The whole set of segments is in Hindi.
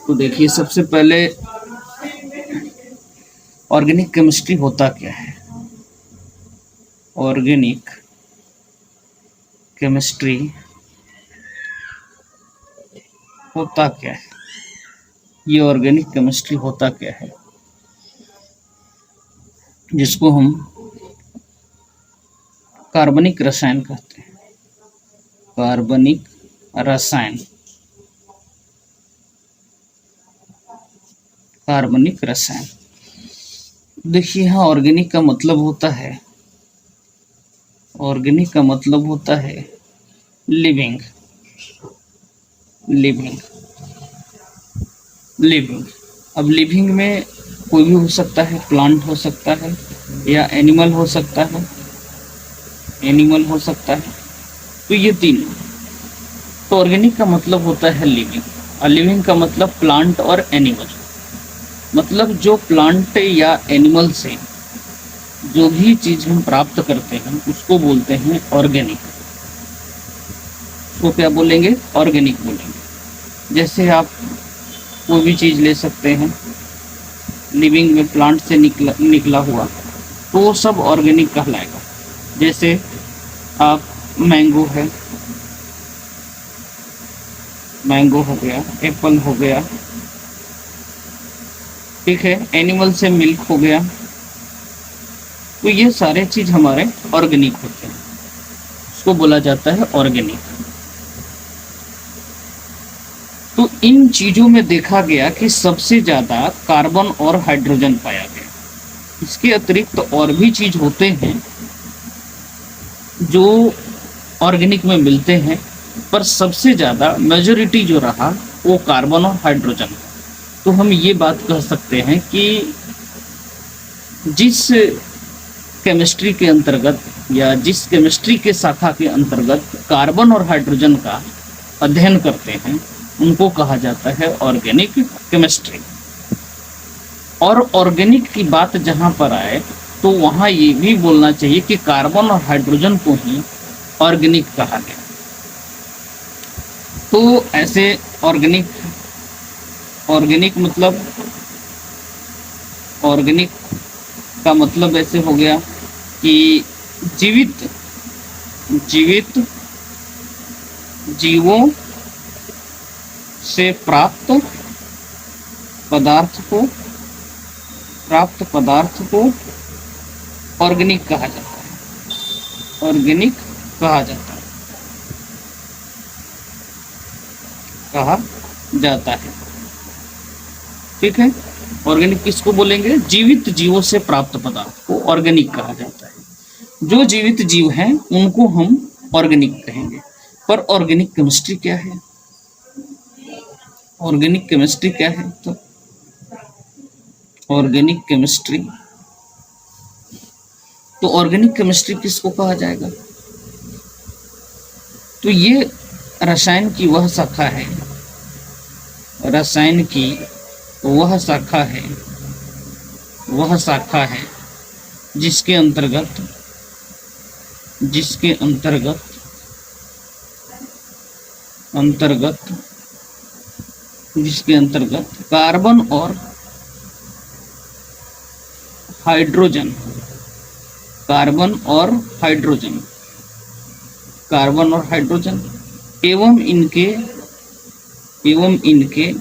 तो देखिए, सबसे पहले ऑर्गेनिक केमिस्ट्री होता क्या है। ऑर्गेनिक केमिस्ट्री होता क्या है, ये ऑर्गेनिक केमिस्ट्री होता क्या है, जिसको हम कार्बनिक रसायन कहते हैं। कार्बनिक रसायन, कार्बनिक रसायन। देखिए, यहाँ ऑर्गेनिक का मतलब होता है, ऑर्गेनिक का मतलब होता है लिविंग, लिविंग, लिविंग। अब लिविंग में कोई भी हो सकता है, प्लांट हो सकता है या एनिमल हो सकता है, एनिमल हो सकता है। तो ये तीनों। तो ऑर्गेनिक का मतलब होता है लिविंग, और लिविंग का मतलब प्लांट और एनिमल। मतलब जो प्लांट या एनिमल से जो भी चीज हम प्राप्त करते हैं उसको बोलते हैं ऑर्गेनिक। उसको क्या बोलेंगे? ऑर्गेनिक बोलेंगे। जैसे आप कोई भी चीज ले सकते हैं लिविंग में, प्लांट से निकला हुआ, तो वो सब ऑर्गेनिक कहलाएगा। जैसे आप मैंगो है, मैंगो हो गया, एप्पल हो गया, ठीक है, एनिमल से मिल्क हो गया। तो ये सारे चीज हमारे ऑर्गेनिक होते हैं, उसको बोला जाता है ऑर्गेनिक। तो इन चीजों में देखा गया कि सबसे ज्यादा कार्बन और हाइड्रोजन पाया गया। इसके अतिरिक्त तो और भी चीज होते हैं जो ऑर्गेनिक में मिलते हैं, पर सबसे ज्यादा मेजोरिटी जो रहा वो कार्बन और हाइड्रोजन। तो हम ये बात कह सकते हैं कि जिस केमिस्ट्री के अंतर्गत या जिस केमिस्ट्री के शाखा के अंतर्गत कार्बन और हाइड्रोजन का अध्ययन करते हैं उनको कहा जाता है ऑर्गेनिक केमिस्ट्री। और ऑर्गेनिक की बात जहां पर आए तो वहां ये भी बोलना चाहिए कि कार्बन और हाइड्रोजन को ही ऑर्गेनिक कहा गया। तो ऐसे ऑर्गेनिक, ऑर्गेनिक मतलब, ऑर्गेनिक का मतलब ऐसे हो गया कि जीवित, जीवित जीवों से प्राप्त पदार्थ को, प्राप्त पदार्थ को ऑर्गेनिक कहा जाता है, ऑर्गेनिक कहा जाता है, कहा जाता है। ठीक है, ऑर्गेनिक किसको बोलेंगे? जीवित जीवों से प्राप्त पदार्थ को ऑर्गेनिक कहा जाता है। जो जीवित जीव हैं उनको हम ऑर्गेनिक कहेंगे। पर ऑर्गेनिक केमिस्ट्री क्या है? ऑर्गेनिक केमिस्ट्री क्या है? तो ऑर्गेनिक केमिस्ट्री, तो ऑर्गेनिक केमिस्ट्री किसको कहा जाएगा? तो ये रसायन की वह शाखा है, रसायन की वह शाखा है, वह शाखा है जिसके अंतर्गत, जिसके अंतर्गत, अंतर्गत, जिसके अंतर्गत कार्बन और हाइड्रोजन, कार्बन और हाइड्रोजन, कार्बन और हाइड्रोजन एवं इनके, एवं इनके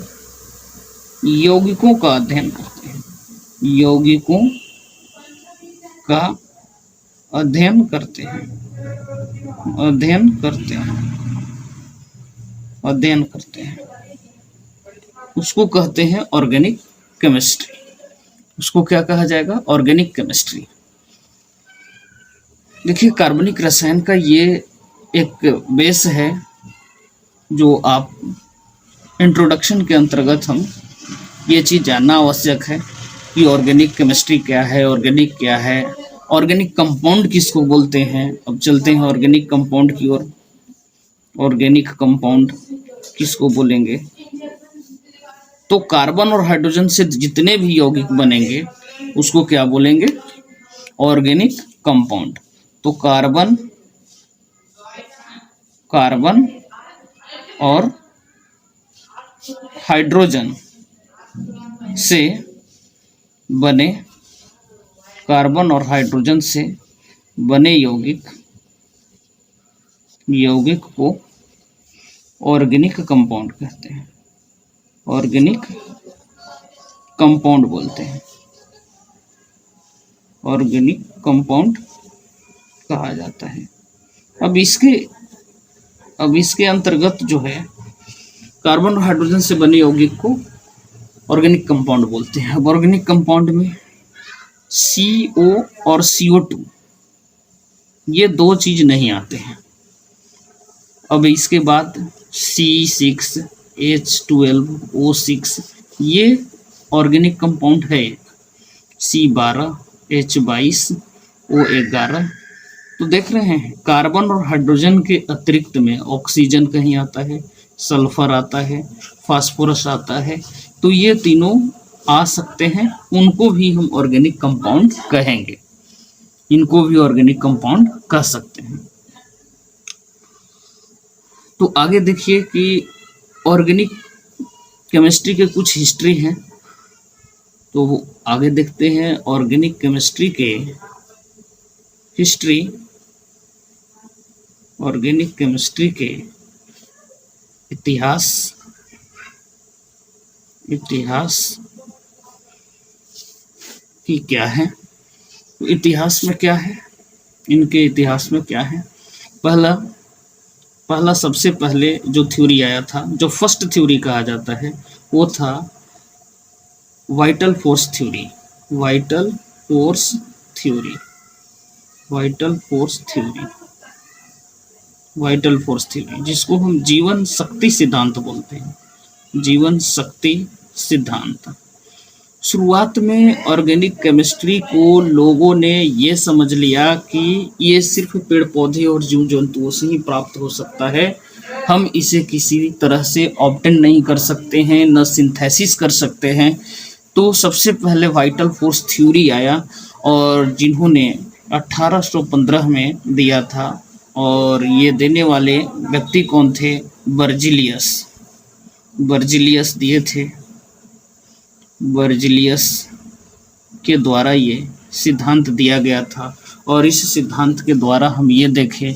यौगिकों का अध्ययन करते हैं, यौगिकों का अध्ययन करते हैं, अध्ययन करते हैं, अध्ययन करते हैं। उसको कहते हैं ऑर्गेनिक केमिस्ट्री। उसको क्या कहा जाएगा? Organic chemistry. देखिए, कार्बनिक रसायन का ये एक बेस है जो आप इंट्रोडक्शन के अंतर्गत हम ये चीज़ जानना आवश्यक है कि ऑर्गेनिक केमिस्ट्री क्या है, ऑर्गेनिक क्या है, ऑर्गेनिक कंपाउंड किसको बोलते हैं। अब चलते हैं ऑर्गेनिक कंपाउंड की ओर। ऑर्गेनिक कंपाउंड किसको बोलेंगे? तो कार्बन और हाइड्रोजन से जितने भी यौगिक बनेंगे उसको क्या बोलेंगे? Organic compound. तो कार्बन, कार्बन और हाइड्रोजन से बने कार्बन और हाइड्रोजन से बने यौगिक को ऑर्गेनिक कंपाउंड कहते हैं, ऑर्गेनिक कंपाउंड बोलते हैं, ऑर्गेनिक कंपाउंड कहा जाता है। अब इसके अंतर्गत जो है कार्बन और हाइड्रोजन से बने यौगिक को ऑर्गेनिक कंपाउंड बोलते हैं। अब ऑर्गेनिक कंपाउंड में CO और CO2 ये दो चीज नहीं आते हैं। अब इसके बाद C6H12O6 ये ऑर्गेनिक कंपाउंड है। C12H22O11 तो देख रहे हैं कार्बन और हाइड्रोजन के अतिरिक्त में ऑक्सीजन कहीं आता है, सल्फर आता है, फास्फोरस आता है, तो ये तीनों आ सकते हैं, उनको भी हम ऑर्गेनिक कंपाउंड कहेंगे, इनको भी ऑर्गेनिक कंपाउंड कह सकते हैं। तो आगे देखिए कि ऑर्गेनिक केमिस्ट्री के कुछ हिस्ट्री हैं, तो आगे देखते हैं ऑर्गेनिक केमिस्ट्री के हिस्ट्री, ऑर्गेनिक केमिस्ट्री के इतिहास की क्या है, तो इतिहास में क्या है, इनके इतिहास में क्या है। पहला सबसे पहले जो थ्योरी आया था, जो फर्स्ट थ्योरी कहा जाता है, वो था vital force theory, vital force theory, vital force theory, vital force theory, जिसको हम जीवन शक्ति सिद्धांत बोलते हैं, जीवन शक्ति सिद्धांत। शुरुआत में ऑर्गेनिक केमिस्ट्री को लोगों ने ये समझ लिया कि ये सिर्फ पेड़ पौधे और जीव जंतुओं से ही प्राप्त हो सकता है, हम इसे किसी तरह से ऑब्टेन नहीं कर सकते हैं, न सिंथेसिस कर सकते हैं। तो सबसे पहले वाइटल फोर्स थ्योरी आया और जिन्होंने 1815 में दिया था, और ये देने वाले व्यक्ति कौन थे, बर्जिलियस दिए थे। बर्जिलियस के द्वारा ये सिद्धांत दिया गया था, और इस सिद्धांत के द्वारा हम ये देखें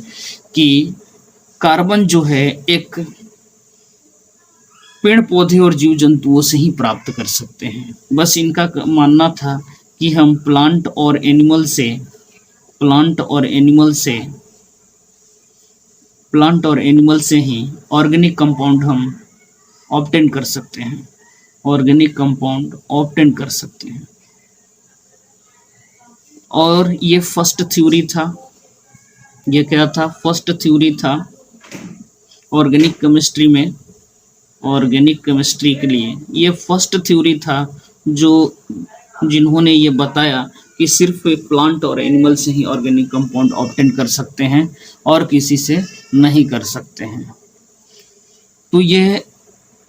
कि कार्बन जो है एक पेड़ पौधे और जीव जंतुओं से ही प्राप्त कर सकते हैं। बस इनका मानना था कि हम प्लांट और एनिमल से ही ऑर्गेनिक कंपाउंड हम ऑब्टेन कर सकते हैं, ऑर्गेनिक कंपाउंड ऑब्टेन कर सकते हैं। और ये फर्स्ट थ्योरी था, ये क्या था, फर्स्ट थ्योरी था ऑर्गेनिक केमिस्ट्री में, ऑर्गेनिक केमिस्ट्री के लिए ये फर्स्ट थ्योरी था जो जिन्होंने ये बताया कि सिर्फ प्लांट और एनिमल से ही ऑर्गेनिक कंपाउंड ऑब्टेन कर सकते हैं और किसी से नहीं कर सकते हैं। तो ये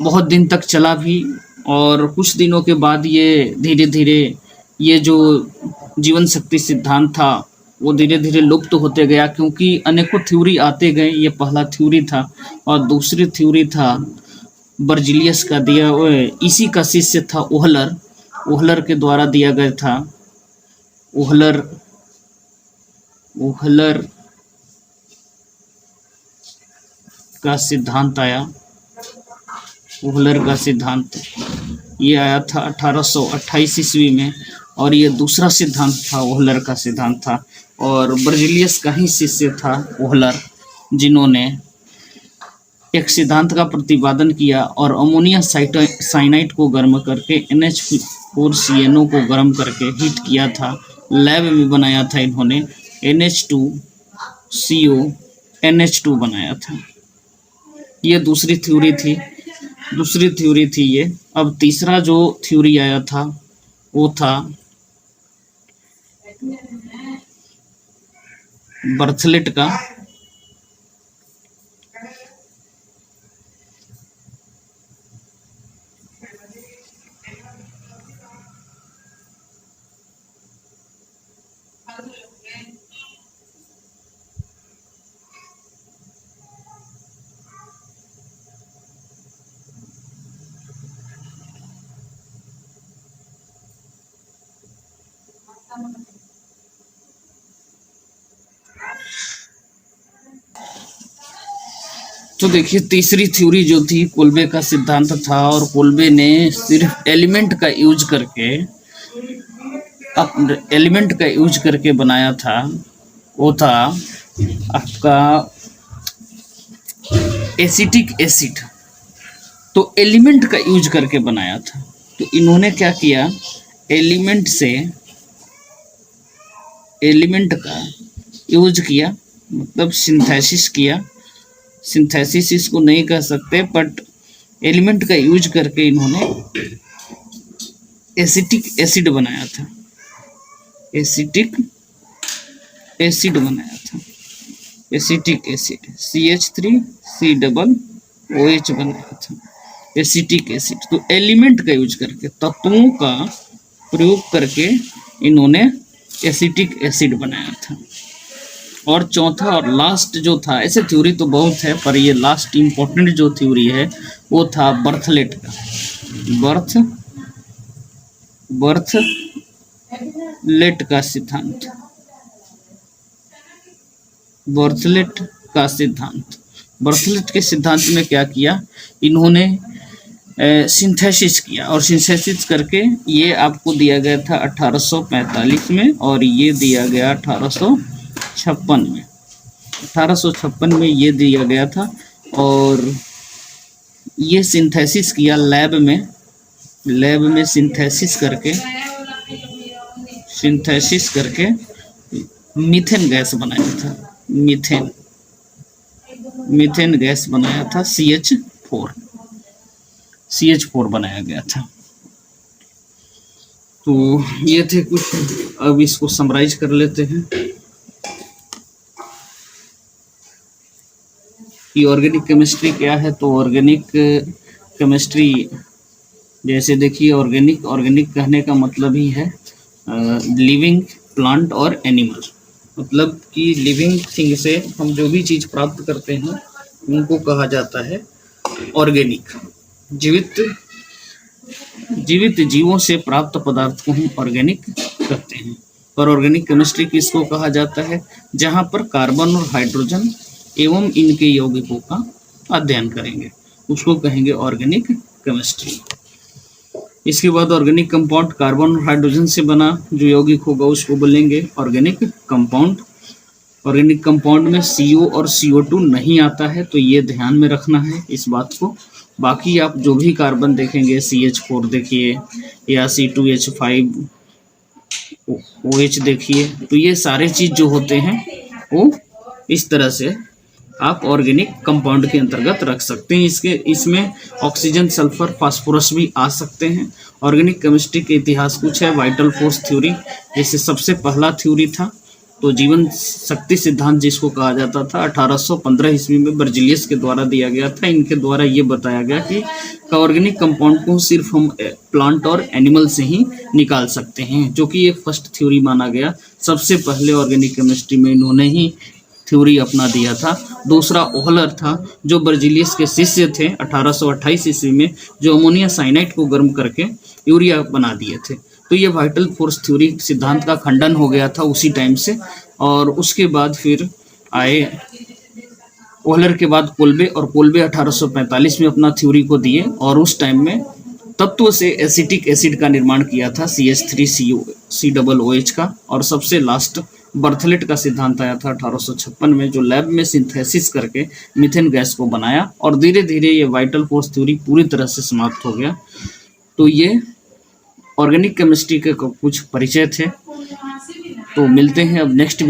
बहुत दिन तक चला भी, और कुछ दिनों के बाद ये धीरे धीरे ये जो जीवन शक्ति सिद्धांत था वो धीरे धीरे लुप्त होते गया, क्योंकि अनेकों थ्योरी आते गए। ये पहला थ्योरी था, और दूसरी थ्योरी था बर्जिलियस का दिया, इसी का शिष्य था ओहलर के द्वारा दिया गया था। ओहलर का सिद्धांत आया, ओहलर का सिद्धांत ये आया था 1828 ईस्वी में, और ये दूसरा सिद्धांत था, ओहलर का सिद्धांत था। और बर्जिलियस का ही शिष्य था ओहलर, जिन्होंने एक सिद्धांत का प्रतिपादन किया और अमोनिया साइनाइड को गर्म करके NH4CnO को गर्म करके हीट किया था, लैब में बनाया था इन्होंने, NH2CO बनाया था। ये दूसरी थ्योरी थी ये। अब तीसरा जो थ्योरी आया था वो था बर्थलेट का, तो देखिए तीसरी थ्योरी जो थी कोल्बे का सिद्धांत था, और कोल्बे ने सिर्फ एलिमेंट का यूज करके बनाया था। वो था आपका एसिटिक एसिड। तो एलिमेंट का यूज करके बनाया था। तो इन्होंने क्या किया, एलिमेंट का यूज किया, मतलब सिंथेसिस किया। सिंथेसिस इसको नहीं कह सकते, बट एलिमेंट का यूज करके इन्होंने एसिटिक एसिड बनाया था। एसिटिक एसिड CH3COOH बनाया था, एसिटिक एसिड। तो एलिमेंट का यूज करके, तत्वों का प्रयोग करके इन्होंने एसिटिक एसिड बनाया था। और चौथा और लास्ट जो था, ऐसे थ्योरी तो बहुत है पर ये लास्ट इंपॉर्टेंट जो थ्योरी है वो था बर्थलेट का। बर्थलेट का सिद्धांत। बर्थलेट के सिद्धांत में क्या किया, इन्होंने सिंथेसिस किया, और सिंथेसिस करके ये आपको दिया गया था 1845 में, और ये दिया गया 1856 में। 1856 में ये दिया गया था, और ये सिंथेसिस किया लैब में सिंथेसिस करके मीथेन गैस बनाया था। मीथेन गैस बनाया था, CH4 बनाया गया था। तो ये थे कुछ, अब इसको समराइज कर लेते हैं कि ऑर्गेनिक केमिस्ट्री क्या है। तो ऑर्गेनिक केमिस्ट्री, जैसे देखिए ऑर्गेनिक कहने का मतलब ही है लिविंग प्लांट और एनिमल, मतलब कि लिविंग थिंग से हम जो भी चीज़ प्राप्त करते हैं उनको कहा जाता है ऑर्गेनिक। जीवित जीवों से प्राप्त पदार्थ को हम ऑर्गेनिक कहते हैं। और ऑर्गेनिक केमिस्ट्री किसको कहा जाता है, जहाँ पर कार्बन और हाइड्रोजन एवं इनके यौगिकों का अध्ययन करेंगे, उसको कहेंगे ऑर्गेनिक केमिस्ट्री। इसके बाद ऑर्गेनिक कंपाउंड कार्बन और हाइड्रोजन से बना जो यौगिक होगा उसको बोलेंगे ऑर्गेनिक कंपाउंड। ऑर्गेनिक कंपाउंड में CO और CO2 नहीं आता है, तो ये ध्यान में रखना है इस बात को। बाकी आप जो भी कार्बन देखेंगे, CH4 देखिए या C2H5OH देखिए, तो ये सारे चीज़ जो होते हैं वो इस तरह से आप ऑर्गेनिक कंपाउंड के अंतर्गत रख सकते हैं। इसमें ऑक्सीजन, सल्फर, फास्फोरस भी आ सकते हैं। ऑर्गेनिक केमिस्ट्री के इतिहास कुछ है, वाइटल फोर्स थ्योरी जैसे सबसे पहला थ्योरी था। तो जीवन शक्ति सिद्धांत जिसको कहा जाता था 1815 ईस्वी में बर्जिलियस के द्वारा दिया गया था। इनके द्वारा ये बताया गया कि ऑर्गेनिक कंपाउंड को सिर्फ हम प्लांट और एनिमल से ही निकाल सकते हैं, जो कि ये फर्स्ट थ्योरी माना गया। सबसे पहले ऑर्गेनिक केमिस्ट्री में इन्होंने ही थ्योरी अपना दिया था। दूसरा ओहलर था जो बर्जिलियस के शिष्य थे 1828 ईस्वी में, जो अमोनिया साइनाइड को गर्म करके यूरिया बना दिए थे। तो ये वाइटल फोर्स थ्योरी सिद्धांत का खंडन हो गया था उसी टाइम से। और उसके बाद फिर आए ओहलर के बाद कोल्बे, और कोल्बे 1845 में अपना थ्योरी को दिए, और उस टाइम में तत्व से एसिटिक एसिड का निर्माण किया था CH3COOH का। और सबसे लास्ट बर्थलेट का सिद्धांत आया था 1856 में, जो लैब में सिंथेसिस करके मीथेन गैस को बनाया, और धीरे धीरे ये वाइटल फोर्स थ्योरी पूरी तरह से समाप्त हो गया। तो ये ऑर्गेनिक केमिस्ट्री के कुछ परिचय थे। तो मिलते हैं अब नेक्स्ट